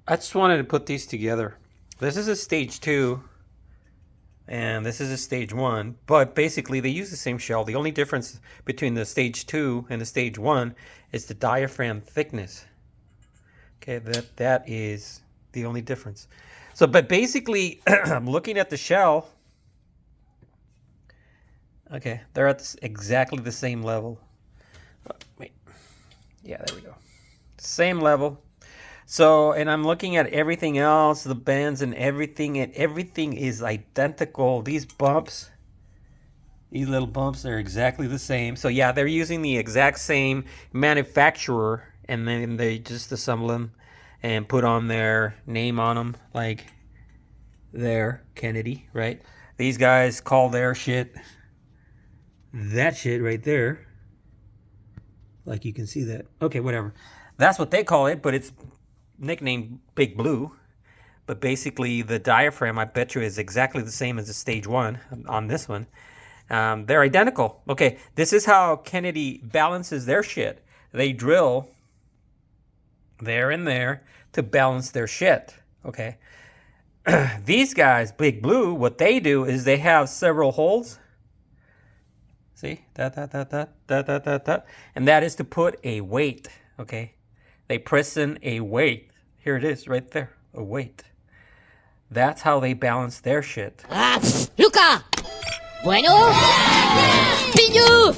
I just wanted to put these together. This is a stage 2 and this is a stage 1, but basically they use the same shell. The only difference between the stage 2 and the stage 1 is the diaphragm thickness. Okay, that is the only difference. So, but basically, I'm looking at the shell. Okay, they're at exactly the same level. Oh, wait, yeah, there we go. Same level. So, and I'm looking at everything else, the bends and everything is identical. These bumps, these little bumps, they're exactly the same. So yeah, they're using the exact same manufacturer, and then they just assemble them and put on their name on them, like there, Kennedy, right? These guys call their shit that shit right there. Like you can see that. Okay, whatever. That's what they call it, but it's nicknamed Big Blue. But basically the diaphragm, I bet you, is exactly the same as the stage 1 on this one. They're identical. Okay, this is how Kennedy balances their shit. They drill there and there to balance their shit. Okay. These guys, Big Blue, what they do is they have several holes. See? And that is to put a weight. Okay. They press in a weight. Here it is, right there. A weight. That's how they balance their shit. Luca! Bueno? Piñu!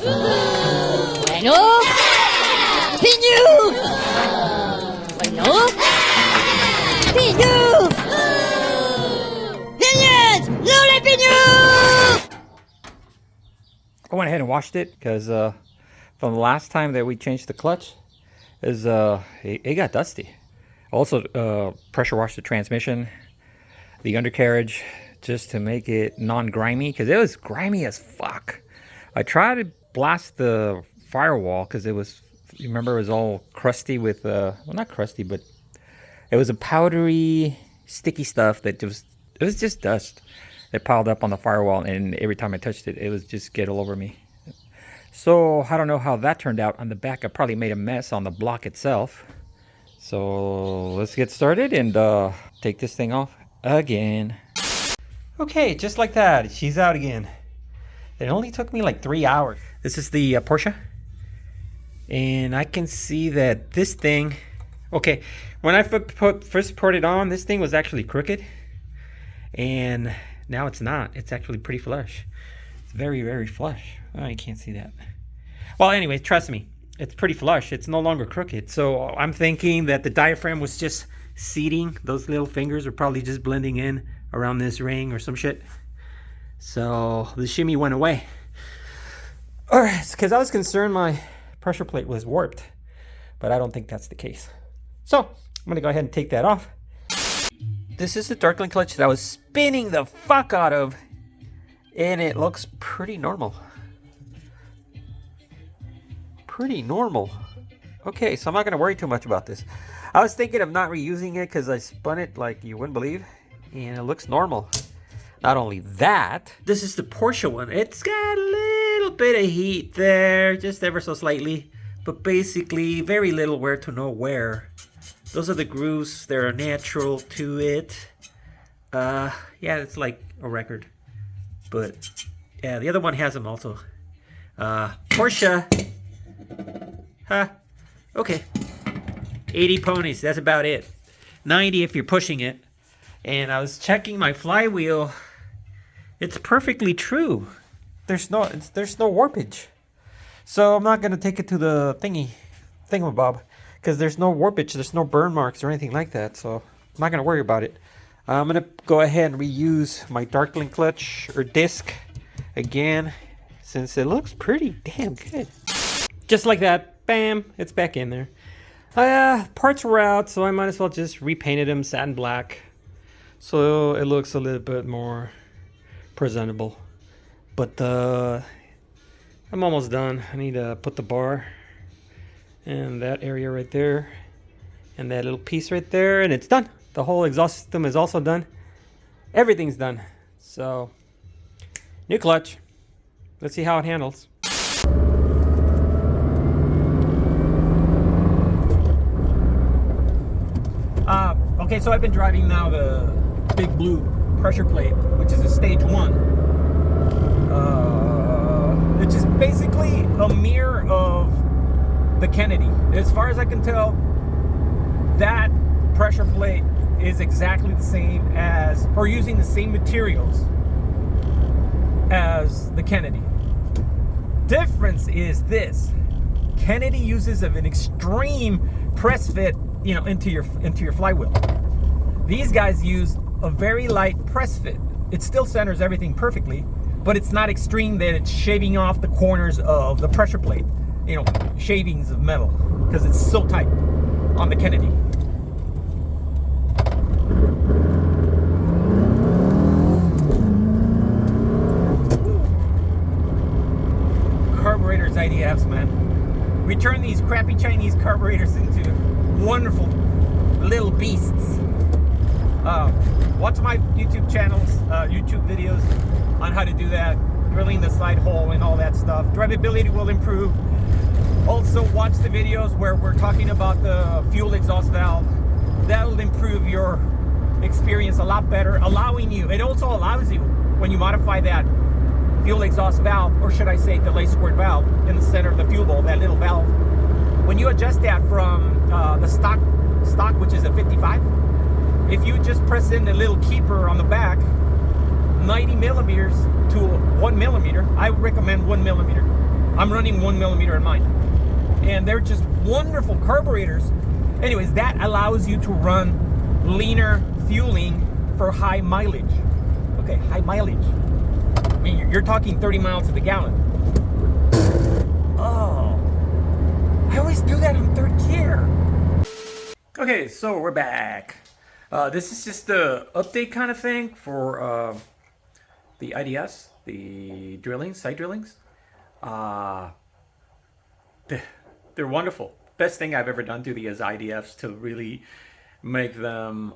Bueno? Piñu! Bueno? Piñu! Piñas! Lule Piñu! I went ahead and washed it because from the last time that we changed the clutch, it got dusty. Also, pressure washed the transmission, the undercarriage, just to make it non-grimy, because it was grimy as fuck. I tried to blast the firewall because it was, you remember, it was all crusty with, well, not crusty, but it was a powdery, sticky stuff that it was just dust that piled up on the firewall, and every time I touched it, it was just get all over me. So I don't know how that turned out. On the back, I probably made a mess on the block itself. So let's get started and take this thing off again. Okay, just like that, she's out again. It only took me like 3 hours. This is the Porsche. And I can see that this thing, okay, when I first put it on, this thing was actually crooked. And now it's not. It's actually pretty flush. It's very, very flush. Oh, you can't see that. Well, anyway, trust me. It's pretty flush. It's no longer crooked. So I'm thinking that the diaphragm was just seating. Those little fingers are probably just blending in around this ring or some shit. So the shimmy went away. All right, because I was concerned my pressure plate was warped, but I don't think that's the case. So I'm gonna go ahead and take that off. This is the darkling clutch that I was spinning the fuck out of, and it looks pretty normal. Pretty normal. Okay, so I'm not gonna worry too much about this. I was thinking of not reusing it because I spun it like you wouldn't believe, and it looks normal. Not only that, this is the Porsche one. It's got a little bit of heat there, just ever so slightly, but basically very little wear to no wear. Those are the grooves. They're natural to it. Yeah, it's like a record. But yeah, the other one has them also. Porsche. Huh. Okay. 80 ponies. That's about it. 90 if you're pushing it. And I was checking my flywheel. It's perfectly true. There's no warpage. So I'm not gonna take it to the thingamabob, because there's no warpage, there's no burn marks or anything like that. So I'm not gonna worry about it. I'm gonna go ahead and reuse my darkling clutch or disc again, since it looks pretty damn good. Just like that, bam, it's back in there. Parts were out, so I might as well just repainted them satin black, so it looks a little bit more presentable. But I'm almost done. I need to put the bar and that area right there and that little piece right there, and it's done. The whole exhaust system is also done. Everything's done. So new clutch. Let's see how it handles. Okay, so I've been driving now the big blue pressure plate, which is a stage 1, which is basically a mirror of the Kennedy. As far as I can tell, that pressure plate is exactly the same as, or using the same materials as the Kennedy. Difference is this: Kennedy uses an extreme press fit, into your flywheel. These guys use a very light press fit. It still centers everything perfectly, but it's not extreme that it's shaving off the corners of the pressure plate, shavings of metal, because it's so tight on the Kennedy. Carburetors, IDFs, man. We turn these crappy Chinese carburetors into wonderful little beasts. Watch my YouTube channels, YouTube videos on how to do that, drilling the side hole and all that stuff. Drivability will improve. Also watch the videos where we're talking about the fuel exhaust valve. That'll improve your experience a lot better, it also allows you, when you modify that fuel exhaust valve, or should I say delay squirt valve in the center of the fuel bowl, that little valve, when you adjust that from the stock, which is a 55, if you just press in the little keeper on the back, 90 millimeters to 1 millimeter, I would recommend 1 millimeter. I'm running 1 millimeter in mine, and they're just wonderful carburetors. Anyways, that allows you to run leaner fueling for high mileage. Okay, high mileage. I mean, you're talking 30 miles to the gallon. Oh, I always do that on 3rd gear. Okay, so we're back. This is just the update kind of thing for the IDS, the side drillings. They're wonderful. Best thing I've ever done to these IDFs to really make them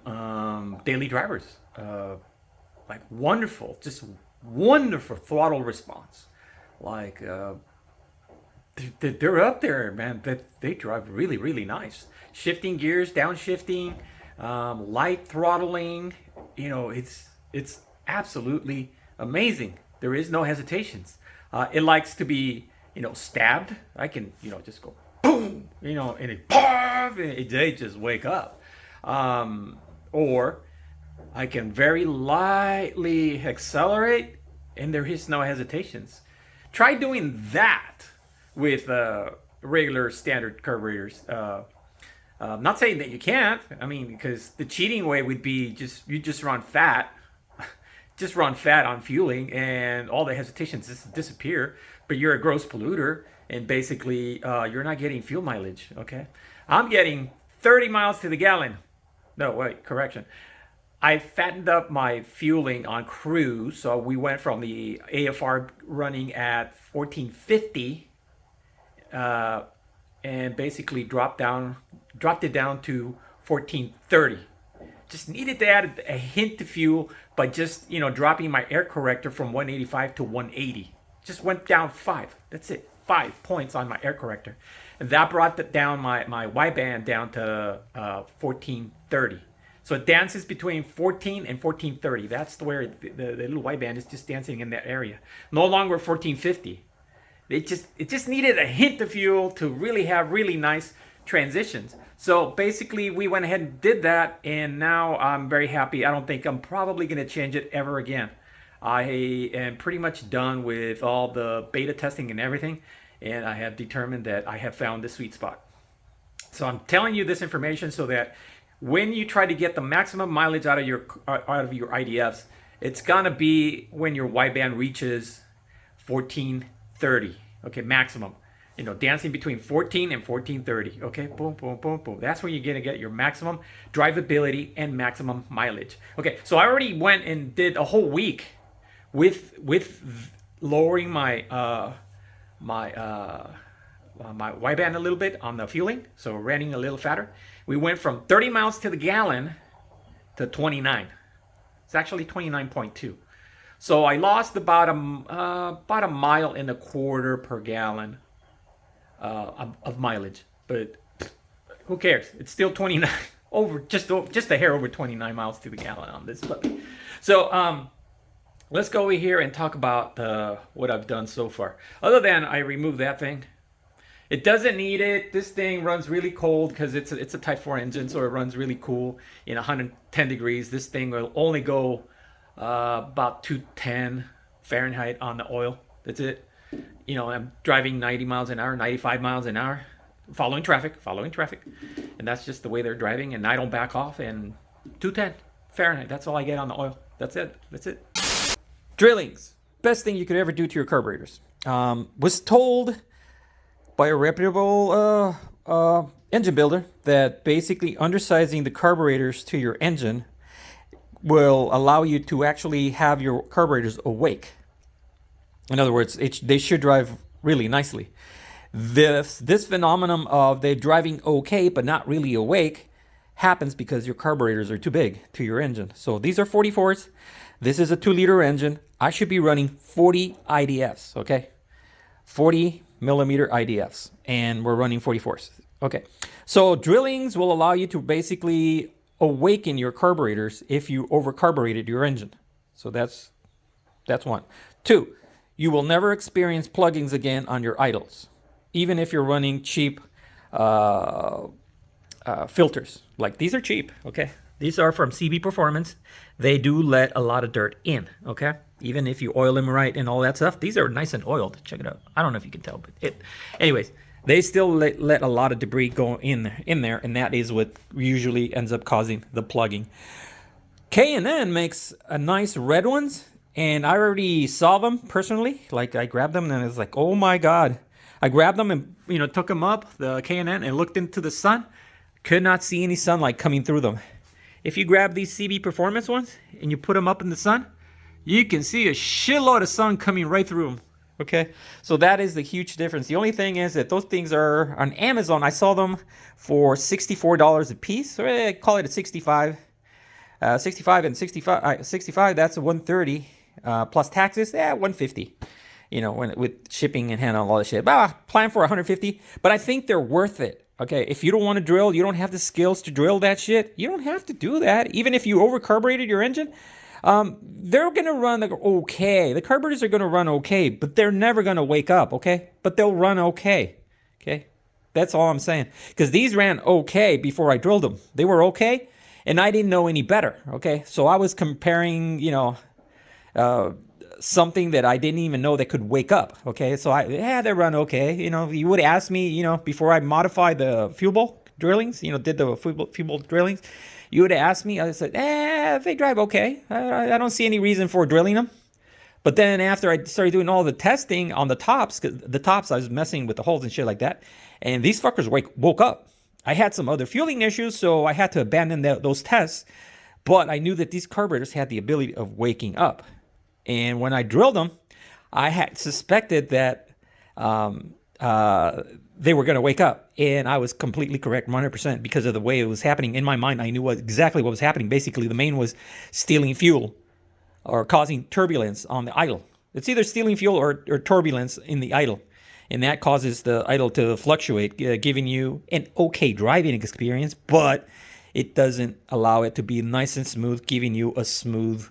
daily drivers. Like wonderful, just wonderful throttle response. Like they're up there, man. They drive really, really nice. Shifting gears, downshifting, light throttling. It's absolutely amazing. There is no hesitations. It likes to be, stabbed. I can, just go boom, and it pop, and they just wake up. Or I can very lightly accelerate, and there is no hesitations. Try doing that with regular standard carburetors. I'm not saying that you can't. I mean, because the cheating way would be you just run fat, just run fat on fueling, and all the hesitations just disappear. But you're a gross polluter, and basically you're not getting fuel mileage. Okay, I'm getting 30 miles to the gallon. No, wait, correction. I fattened up my fueling on cruise, so we went from the AFR running at 1450, and basically dropped it down to 1430. Just needed to add a hint of fuel by just dropping my air corrector from 185 to 180. Just went down 5. That's it, 5 points on my air corrector, and that brought down my Y-band down to 1430. So it dances between 14 and 1430. That's where the little Y-band is just dancing in that area. No longer 1450. It just needed a hint of fuel to really have really nice transitions. So basically we went ahead and did that, and now I'm very happy. I don't think I'm probably going to change it ever again. I am pretty much done with all the beta testing and everything, and I have determined that I have found the sweet spot. So I'm telling you this information so that when you try to get the maximum mileage out of your IDFs, it's gonna be when your Y-band reaches 1430. Okay, maximum. Dancing between 14 and 1430. Okay, boom, boom, boom, boom. That's when you're gonna get your maximum drivability and maximum mileage. Okay, so I already went and did a whole week with lowering my my Y-band a little bit on the fueling, so running a little fatter. We went from 30 miles to the gallon to 29. It's actually 29.2. So I lost about a mile and a quarter per gallon of mileage, but who cares? It's still 29. just a hair over 29 miles to the gallon on this puppy. So let's go over here and talk about what I've done so far. Other than I removed that thing. It doesn't need it. This thing runs really cold because it's a Type 4 engine, so it runs really cool in 110 degrees. This thing will only go about 210 Fahrenheit on the oil. That's it. You know, I'm driving 90 miles an hour, 95 miles an hour, following traffic, and that's just the way they're driving. And I don't back off. And 210 Fahrenheit. That's all I get on the oil. That's it. Drillings. Best thing you could ever do to your carburetors. Was told by a reputable engine builder that basically undersizing the carburetors to your engine will allow you to actually have your carburetors awake. In other words, they should drive really nicely. This phenomenon of they driving okay but not really awake happens because your carburetors are too big to your engine. So these are 44s. This is a 2-liter engine. I should be running 40 IDFs, okay? 40 millimeter IDFs, and we're running 44s. Okay, so drillings will allow you to basically awaken your carburetors if you overcarbureted your engine. So that's one. 2, you will never experience pluggings again on your idles, even if you're running cheap filters. Like these are cheap, okay? These are from CB Performance. They do let a lot of dirt in, okay? Even if you oil them right and all that stuff, these are nice and oiled. Check it out. I don't know if you can tell, but anyways, they still let a lot of debris go in there, and that is what usually ends up causing the plugging. K&N makes a nice red ones, and I already saw them personally. Like I grabbed them and it was like, oh my God. I grabbed them and took them up, the K&N, and looked into the sun. Could not see any sunlight coming through them. If you grab these CB Performance ones and you put them up in the sun, you can see a shitload of sun coming right through them. Okay, so that is the huge difference. The only thing is that those things are on Amazon. I saw them for $64 a piece. Or I call it a 65. 65 and 65. 65. That's a 130 plus taxes. Yeah, 150. With shipping and handling all that shit. Plan for 150. But I think they're worth it. Okay, if you don't want to drill, you don't have the skills to drill that shit, you don't have to do that. Even if you overcarbureted your engine, they're going to run okay. The carburetors are going to run okay, but they're never going to wake up, okay? But they'll run okay, okay? That's all I'm saying. Because these ran okay before I drilled them. They were okay, and I didn't know any better, okay? So I was comparing, something that I didn't even know that could wake up. Okay, so they run okay. You would ask me, before I modified the fuel bowl drillings, did the fuel bowl drillings, you would ask me. I said, they drive okay. I don't see any reason for drilling them. But then after I started doing all the testing on the tops, because the tops I was messing with the holes and shit like that, and these fuckers woke up. I had some other fueling issues, so I had to abandon those tests. But I knew that these carburetors had the ability of waking up. And when I drilled them, I had suspected that they were going to wake up. And I was completely correct, 100%, because of the way it was happening. In my mind, I knew exactly what was happening. Basically, the main was stealing fuel or causing turbulence on the idle. It's either stealing fuel or turbulence in the idle. And that causes the idle to fluctuate, giving you an okay driving experience, but it doesn't allow it to be nice and smooth, giving you a smooth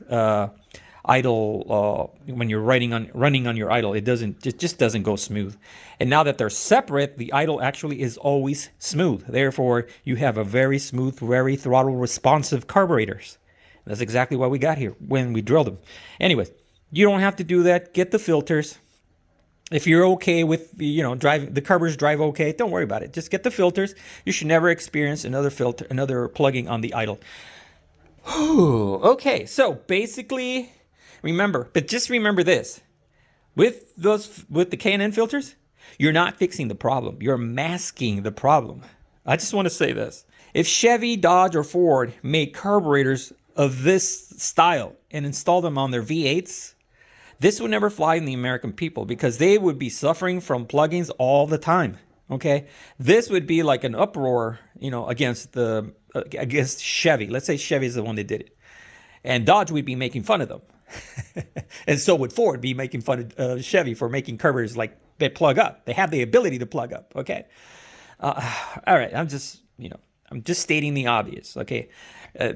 idle when you're running on your idle. It just doesn't go smooth. And now that they're separate, the idle actually is always smooth. Therefore, you have a very smooth, very throttle responsive carburetors. That's exactly what we got here when we drilled them. Anyways, you don't have to do that. Get the filters. If you're okay with driving, the carburetors drive okay, don't worry about it. Just get the filters. You should never experience another plugging on the idle. Okay, so basically, just remember this. With the K&N filters, you're not fixing the problem. You're masking the problem. I just want to say this. If Chevy, Dodge, or Ford made carburetors of this style and installed them on their V8s, this would never fly in the American people because they would be suffering from plugins all the time. Okay, this would be like an uproar, against Chevy. Let's say Chevy is the one that did it, and Dodge would be making fun of them, and so would Ford be making fun of Chevy for making carburetors like they plug up. They have the ability to plug up. Okay, all right. I'm just, I'm just stating the obvious, okay?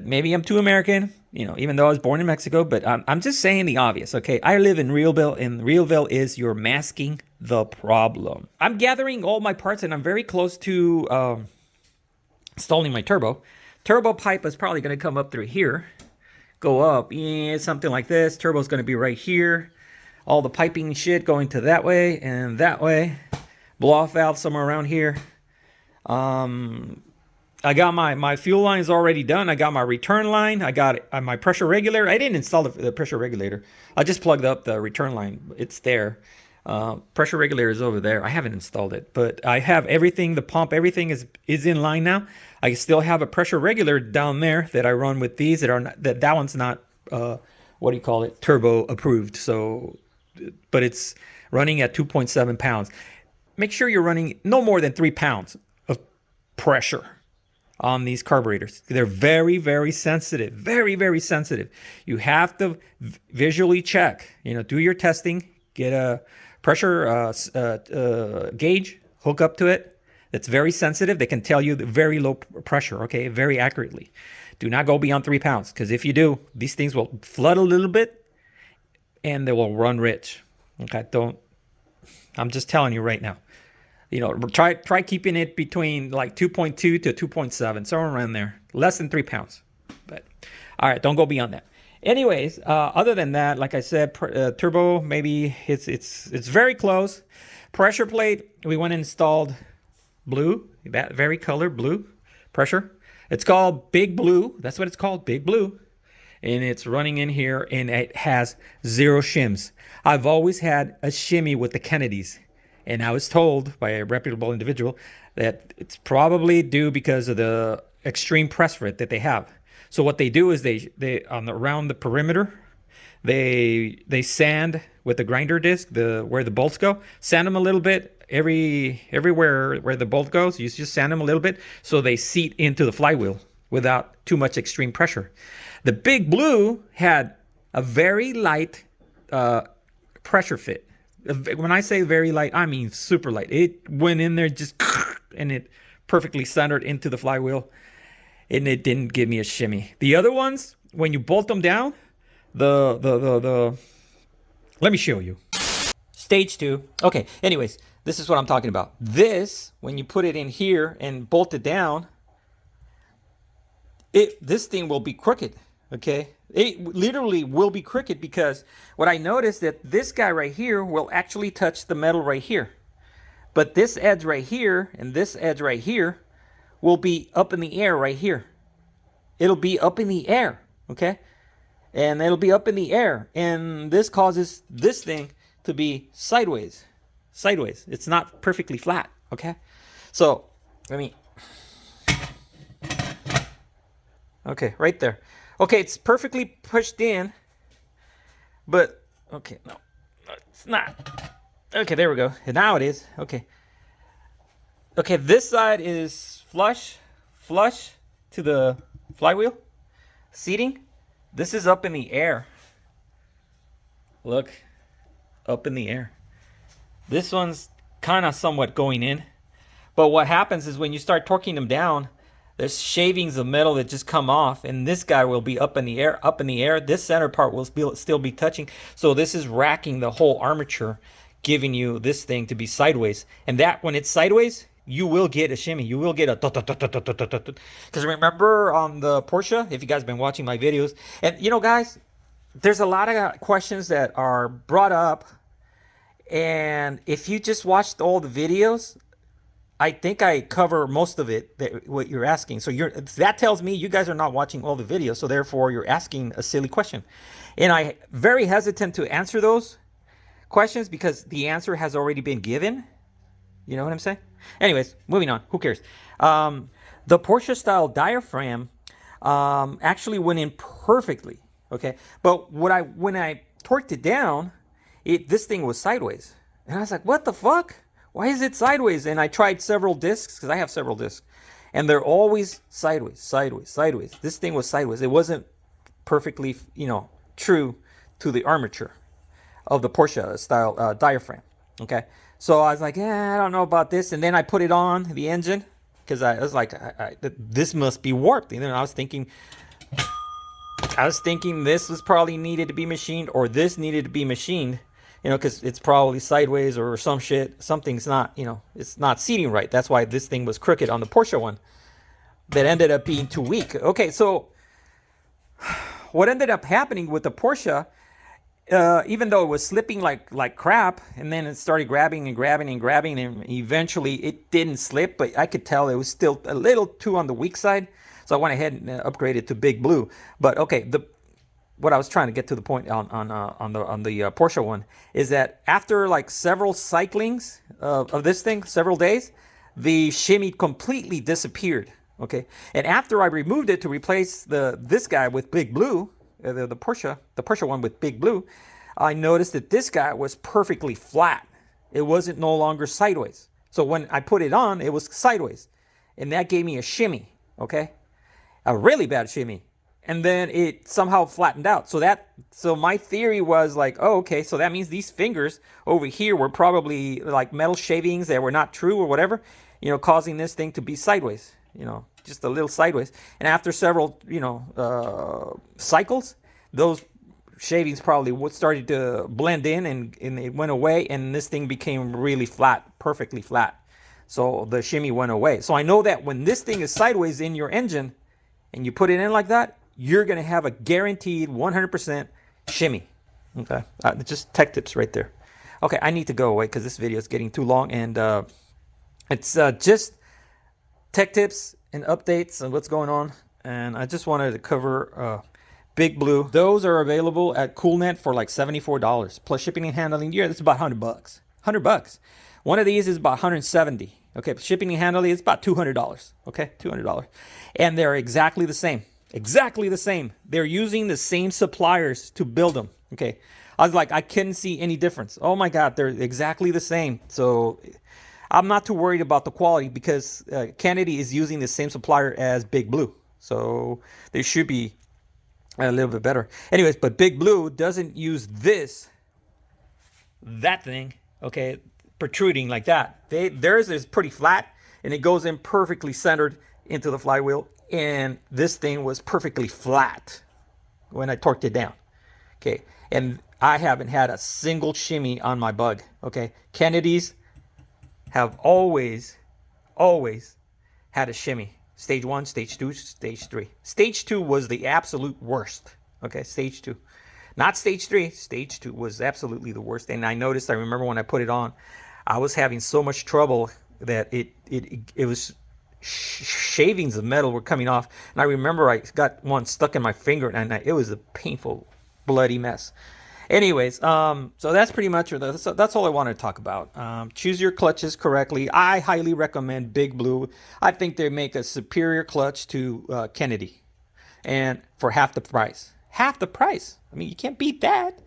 Maybe I'm too American, even though I was born in Mexico, but I'm just saying the obvious, okay? I live in Realville, and Realville is you're masking the problem. I'm gathering all my parts, and I'm very close to installing my turbo. Turbo pipe is probably going to come up through here, go up, something like this. Turbo's going to be right here. All the piping shit going to that way and that way. Blow off valve somewhere around here. I got my fuel lines already done. I got my return line. I got my pressure regulator. I didn't install the pressure regulator. I just plugged up the return line. It's there. Pressure regulator is over there. I haven't installed it, but I have everything. The pump, everything is in line now. I still have a pressure regulator down there that I run with these that are not, that one's not what do you call it, turbo approved. So, but it's running at 2.7 pounds. Make sure you're running no more than 3 pounds of pressure on these carburetors. They're very, very sensitive. Very, very sensitive. You have to visually check. Do your testing. Get a pressure gauge. Hook up to it. That's very sensitive. They can tell you the very low pressure. Okay, very accurately. Do not go beyond 3 pounds, because if you do, these things will flood a little bit, and they will run rich. Okay, don't. I'm just telling you right now. Try keeping it between like 2.2 to 2.7, somewhere around there. Less than 3 pounds. But all right, don't go beyond that. Anyways, other than that, like I said, turbo, maybe it's very close. Pressure plate, we went and installed blue, that very color blue pressure. It's called Big Blue. That's what it's called, Big Blue. And it's running in here, and it has 0 shims. I've always had a shimmy with the Kennedys. And I was told by a reputable individual that it's probably due because of the extreme press fit that they have. So what they do is they around the perimeter, they sand with the grinder disc where the bolts go. Sand them a little bit everywhere where the bolt goes. You just sand them a little bit so they seat into the flywheel without too much extreme pressure. The Big Blue had a very light pressure fit. When I say very light, I mean super light. It went in there just and it perfectly centered into the flywheel, and it didn't give me a shimmy. The other ones, when you bolt them down, let me show you. Stage 2. Okay, anyways, this is what I'm talking about. This, when you put it in here and bolt it down, this thing will be crooked, okay? It literally will be crooked, because what I noticed that this guy right here will actually touch the metal right here. But this edge right here and this edge right here will be up in the air right here. It'll be up in the air, okay? And it'll be up in the air. And this causes this thing to be sideways. Sideways. It's not perfectly flat, okay? So, okay, right there. Okay, it's perfectly pushed in, but, okay, no, it's not. Okay, there we go. And now it is. Okay. Okay, this side is flush to the flywheel seating. This is up in the air. Look, up in the air. This one's kind of somewhat going in. But what happens is when you start torquing them down, there's shavings of metal that just come off, and this guy will be up in the air. This center part will still be touching. So this is racking the whole armature, giving you this thing to be sideways. And that, when it's sideways, you will get a shimmy. You will get a because remember on the Porsche, if you guys have been watching my videos, and guys, there's a lot of questions that are brought up, and if you just watched all the videos, I think I cover most of it, what you're asking. So that tells me you guys are not watching all the videos, so therefore you're asking a silly question. And I'm very hesitant to answer those questions because the answer has already been given. You know what I'm saying? Anyways, moving on. Who cares? The Porsche style diaphragm actually went in perfectly. Okay, but when I torqued it down, this thing was sideways, and I was like, what the fuck? Why is it sideways? And I tried several discs, because I have several discs, and they're always sideways, sideways, sideways. This thing was sideways. It wasn't perfectly, true to the armature of the Porsche style diaphragm. Okay, so I was like, I don't know about this. And then I put it on the engine, because I was like, this must be warped. And then I was thinking this was probably needed to be machined, or this needed to be machined, you know, because it's probably sideways or some shit. Something's not, you know, it's not seating right. That's why this thing was crooked on the Porsche one. That ended up being too weak. Okay, so what ended up happening with the Porsche, even though it was slipping like crap, and then it started grabbing, and eventually it didn't slip, but I could tell it was still a little too on the weak side. So I went ahead and upgraded to Big Blue. But okay, what I was trying to get to the point on the Porsche one is that after like several cyclings of this thing, several days, the shimmy completely disappeared. Okay, and after I removed it to replace this guy with Big Blue, the Porsche one with Big Blue, I noticed that this guy was perfectly flat. It wasn't no longer sideways. So when I put it on, it was sideways, and that gave me a shimmy. Okay, a really bad shimmy, and then it somehow flattened out. So my theory was like, oh, okay, so that means these fingers over here were probably like metal shavings that were not true or whatever, you know, causing this thing to be sideways. You know, just a little sideways. And after several, you know, cycles, those shavings probably started to blend in, and it went away, and this thing became really flat, perfectly flat. So the shimmy went away. So I know that when this thing is sideways in your engine and you put it in like that, you're going to have a guaranteed 100% shimmy. Okay, just tech tips right there. Okay, I need to go away because this video is getting too long, and it's just tech tips and updates on what's going on. And I just wanted to cover Big Blue. Those are available at CoolNet for like $74 plus shipping and handling. Yeah, that's about $100. $100. One of these is about $170. Okay, shipping and handling is about $200. Okay, $200, and they're exactly the same. Exactly the same. They're using the same suppliers to build them. Okay, I was like, I couldn't see any difference. Oh my God, they're exactly the same. So I'm not too worried about the quality because Kennedy is using the same supplier as Big Blue. So they should be a little bit better. Anyways, but Big Blue doesn't use that thing, okay, protruding like that. Theirs is pretty flat, and it goes in perfectly centered into the flywheel. And this thing was perfectly flat when I torqued it down. Okay, and I haven't had a single shimmy on my bug. Okay, Kennedy's have always had a shimmy. Stage 1, stage 2, stage 3. Stage 2 was the absolute worst. Okay, stage 2. Not stage 3. Stage 2 was absolutely the worst. And I remember when I put it on, I was having so much trouble that it was shavings of metal were coming off. And I remember I got one stuck in my finger, and it was a painful, bloody mess. Anyways, so that's pretty much that's all I wanted to talk about. Choose your clutches correctly. I highly recommend Big Blue. I think they make a superior clutch to Kennedy, and for half the price. Half the price. I mean, you can't beat that.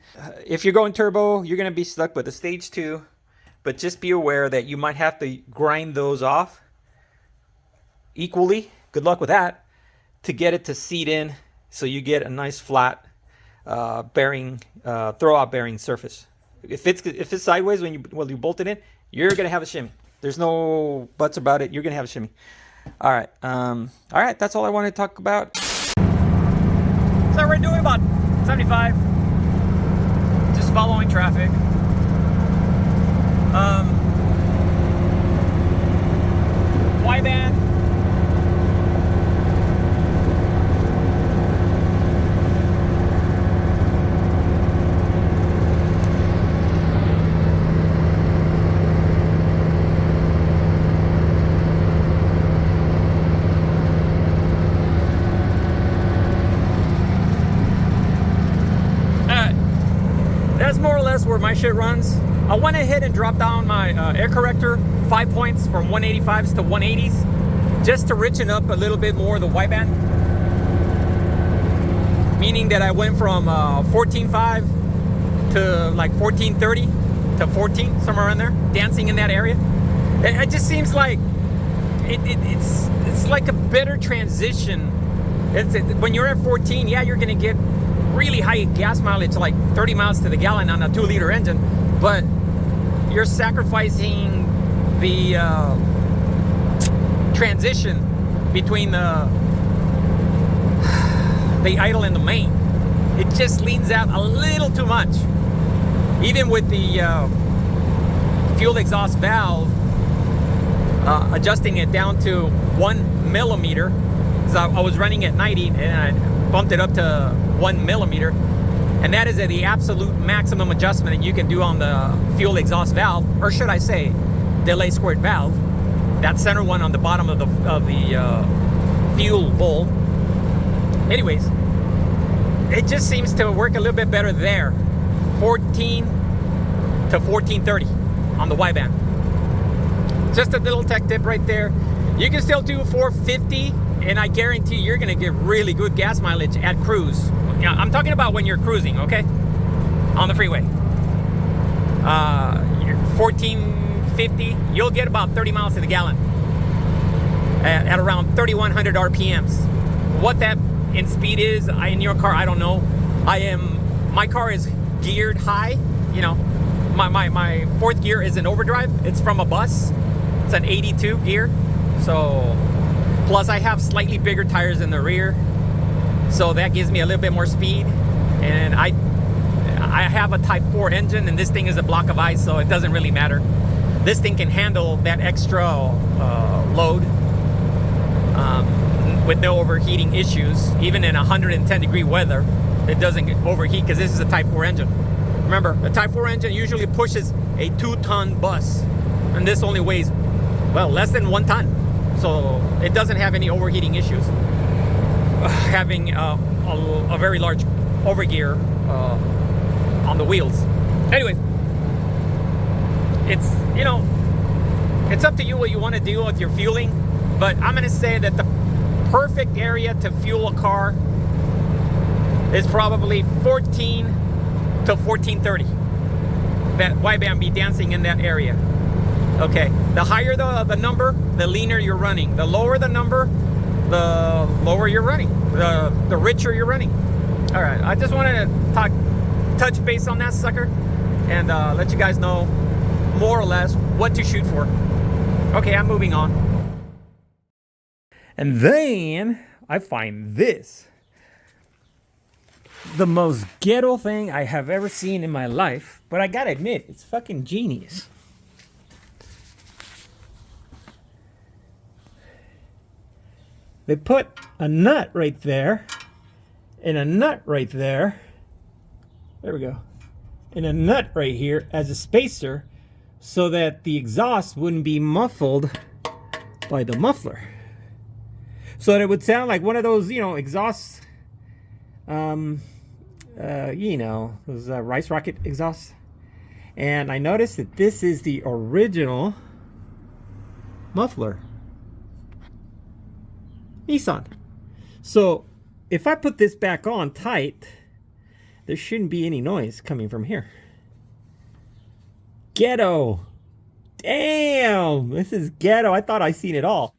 If you're going turbo, you're going to be stuck with a stage 2, but just be aware that you might have to grind those off equally. Good luck with that, to get it to seat in so you get a nice flat bearing, throwout bearing surface. If it's sideways when you bolt it in, you're gonna have a shimmy. There's no buts about it. You're gonna have a shimmy. All right, that's all I wanted to talk about. So we're doing about 75, just following traffic. Y-band. That's more or less where my shit runs. I went ahead and dropped down my air corrector 5 points from 185s to 180s just to richen up a little bit more the wideband. Meaning that I went from 14.5 to like 14.30 to 14, somewhere around there, dancing in that area. It just seems like it's like a better transition. When you're at 14, yeah, you're gonna get really high gas mileage, like 30 miles to the gallon on a 2-liter engine, but you're sacrificing the transition between the idle and the main. It just leans out a little too much. Even with the fuel exhaust valve, adjusting it down to 1 millimeter, because I was running at 90 and I bumped it up to 1 millimeter, and that is the absolute maximum adjustment that you can do on the fuel exhaust valve, or should I say delay squirt valve, that center one on the bottom of the fuel bowl. Anyways, it just seems to work a little bit better there. 14 to 1430 on the Y band. Just a little tech tip right there. You can still do 450, and I guarantee you're gonna get really good gas mileage at cruise. Yeah, I'm talking about when you're cruising, okay? On the freeway. 1450, you'll get about 30 miles to the gallon at around 3,100 RPMs. What that in speed is in your car, I don't know. My car is geared high. You know, my fourth gear is an overdrive. It's from a bus. It's an 82 gear. So, plus I have slightly bigger tires in the rear, so that gives me a little bit more speed. And I have a Type 4 engine, and this thing is a block of ice, so it doesn't really matter. This thing can handle that extra load with no overheating issues. Even in 110 degree weather, it doesn't overheat because this is a Type 4 engine. Remember, a Type 4 engine usually pushes a 2-ton bus, and this only weighs, well, less than 1 ton. So it doesn't have any overheating issues. Having a very large overgear on the wheels. Anyway, it's, you know, it's up to you what you want to do with your fueling, but I'm going to say that the perfect area to fuel a car is probably 14 to 1430. That Y-band be dancing in that area. Okay, the higher the number, the leaner you're running. The lower the number, the lower you're running. The richer you're running. All right, I just wanted to touch base on that sucker and let you guys know more or less what to shoot for. Okay, I'm moving on. And then I find this. The most ghetto thing I have ever seen in my life, but I gotta admit, it's fucking genius. They put a nut right there, and a nut right there. There we go. And a nut right here as a spacer, so that the exhaust wouldn't be muffled by the muffler. So that it would sound like one of those, you know, exhausts, you know, those rice rocket exhausts. And I noticed that this is the original muffler. Nissan. So if I put this back on tight, there shouldn't be any noise coming from here. Ghetto. Damn, this is ghetto. I thought I seen it all.